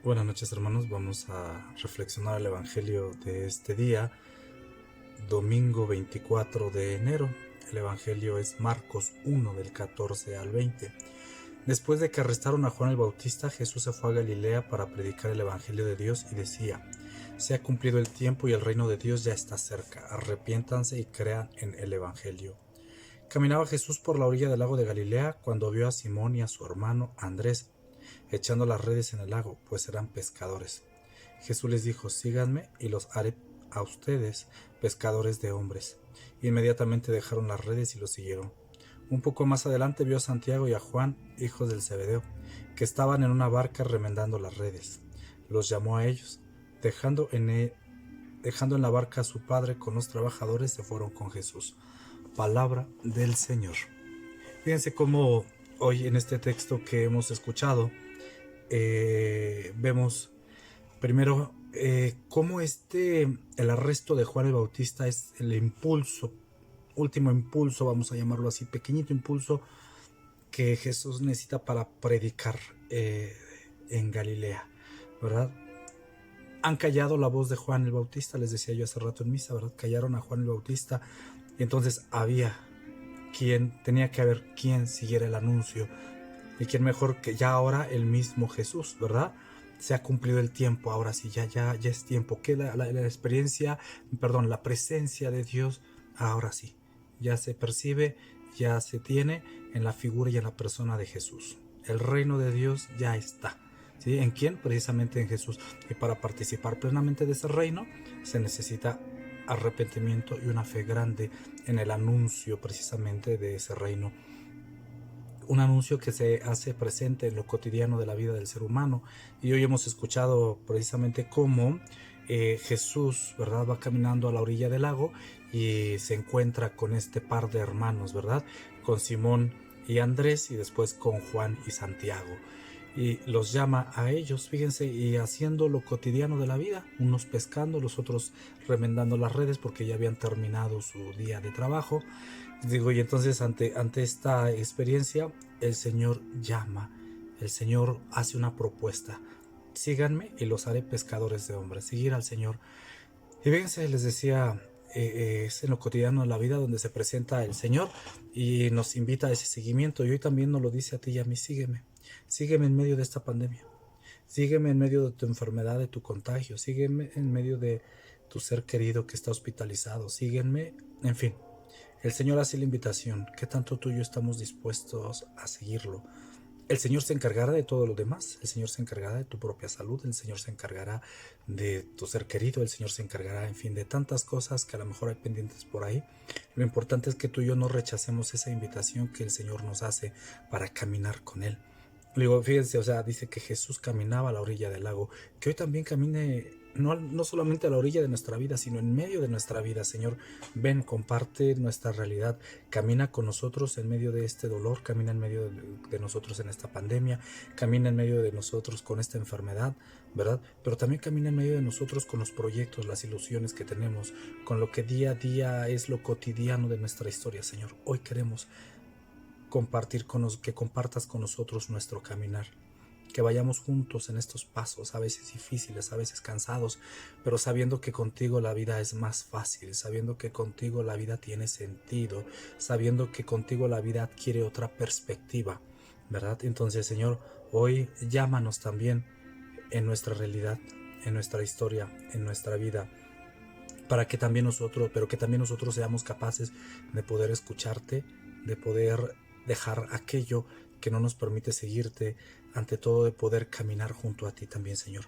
Buenas noches, hermanos. Vamos a reflexionar el Evangelio de este día, domingo 24 de enero. El Evangelio es Marcos 1, del 14 al 20. Después de que arrestaron a Juan el Bautista, Jesús se fue a Galilea para predicar el Evangelio de Dios y decía: se ha cumplido el tiempo y el reino de Dios ya está cerca. Arrepiéntanse y crean en el Evangelio. Caminaba Jesús por la orilla del lago de Galilea cuando vio a Simón y a su hermano Andrés echando las redes en el lago, pues eran pescadores. Jesús les dijo: síganme y los haré a ustedes pescadores de hombres. Inmediatamente dejaron las redes y lo siguieron. Un poco más adelante vio a Santiago y a Juan, hijos del Zebedeo, que estaban en una barca remendando las redes. Los llamó a ellos. Dejando en la barca a su padre con los trabajadores, se fueron con Jesús. Palabra del Señor. Fíjense cómo hoy en este texto que hemos escuchado, vemos primero cómo el arresto de Juan el Bautista es el último impulso, vamos a llamarlo así, pequeñito impulso que Jesús necesita para predicar en Galilea, ¿verdad? Han callado la voz de Juan el Bautista, les decía yo hace rato en misa, ¿verdad? Callaron a Juan el Bautista y entonces tenía que haber quien siguiera el anuncio. Y quién mejor que ya ahora el mismo Jesús, ¿verdad? Se ha cumplido el tiempo, ahora sí, ya es tiempo. Que la presencia de Dios, ahora sí, ya se percibe, ya se tiene en la figura y en la persona de Jesús. El reino de Dios ya está. ¿Sí? ¿En quién? Precisamente en Jesús. Y para participar plenamente de ese reino se necesita arrepentimiento y una fe grande en el anuncio precisamente de ese reino. Un anuncio que se hace presente en lo cotidiano de la vida del ser humano. Y hoy hemos escuchado precisamente cómo Jesús, ¿verdad?, va caminando a la orilla del lago y se encuentra con este par de hermanos, ¿verdad?, con Simón y Andrés, y después con Juan y Santiago. Y los llama a ellos, fíjense, y haciendo lo cotidiano de la vida, unos pescando, los otros remendando las redes porque ya habían terminado su día de trabajo. Y entonces ante esta experiencia, el Señor llama, el Señor hace una propuesta: síganme y los haré pescadores de hombres. Seguir al Señor. Y fíjense, les decía, es en lo cotidiano de la vida donde se presenta el Señor y nos invita a ese seguimiento. Y hoy también nos lo dice a ti y a mí: sígueme en medio de esta pandemia, sígueme en medio de tu enfermedad, de tu contagio, sígueme en medio de tu ser querido que está hospitalizado, sígueme, en fin. El Señor hace la invitación. ¿Qué tanto tú y yo estamos dispuestos a seguirlo? El Señor se encargará de todo lo demás. El Señor se encargará de tu propia salud. El Señor se encargará de tu ser querido. El Señor se encargará, en fin, de tantas cosas que a lo mejor hay pendientes por ahí. Lo importante es que tú y yo no rechacemos esa invitación que el Señor nos hace para caminar con Él. Digo, fíjense, dice que Jesús caminaba a la orilla del lago. Que hoy también camine, no solamente a la orilla de nuestra vida, sino en medio de nuestra vida. Señor, ven, comparte nuestra realidad. Camina con nosotros en medio de este dolor. Camina en medio de nosotros en esta pandemia. Camina en medio de nosotros con esta enfermedad, ¿verdad? Pero también camina en medio de nosotros con los proyectos, las ilusiones que tenemos, con lo que día a día es lo cotidiano de nuestra historia, Señor. Hoy queremos que compartas con nosotros nuestro caminar, que vayamos juntos en estos pasos, a veces difíciles, a veces cansados, pero sabiendo que contigo la vida es más fácil, sabiendo que contigo la vida tiene sentido, sabiendo que contigo la vida adquiere otra perspectiva, ¿verdad? Entonces, Señor, hoy llámanos también en nuestra realidad, en nuestra historia, en nuestra vida, para que también nosotros seamos capaces de poder escucharte, de poder dejar aquello que no nos permite seguirte, ante todo de poder caminar junto a ti también, Señor,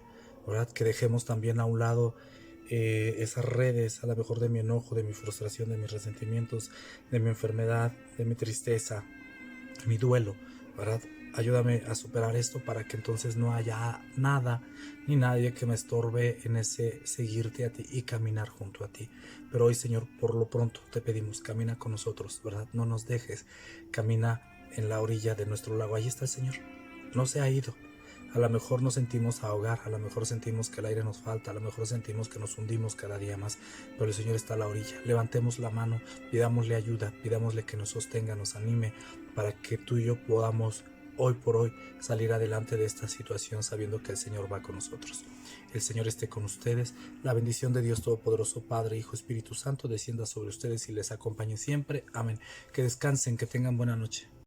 ¿verdad? Que dejemos también a un lado esas redes, a lo mejor de mi enojo, de mi frustración, de mis resentimientos, de mi enfermedad, de mi tristeza, de mi duelo, ¿verdad? Ayúdame a superar esto para que entonces no haya nada ni nadie que me estorbe en ese seguirte a ti y caminar junto a ti. Pero hoy, Señor, por lo pronto te pedimos, camina con nosotros, ¿verdad? No nos dejes, camina en la orilla de nuestro lago. Ahí está el Señor, no se ha ido. A lo mejor nos sentimos ahogar, a lo mejor sentimos que el aire nos falta, a lo mejor sentimos que nos hundimos cada día más, pero el Señor está a la orilla. Levantemos la mano, pidámosle ayuda, pidámosle que nos sostenga, nos anime, para que tú y yo podamos hoy por hoy salir adelante de esta situación sabiendo que el Señor va con nosotros. El Señor esté con ustedes. La bendición de Dios Todopoderoso, Padre, Hijo, Espíritu Santo, descienda sobre ustedes y les acompañe siempre. Amén. Que descansen, que tengan buena noche.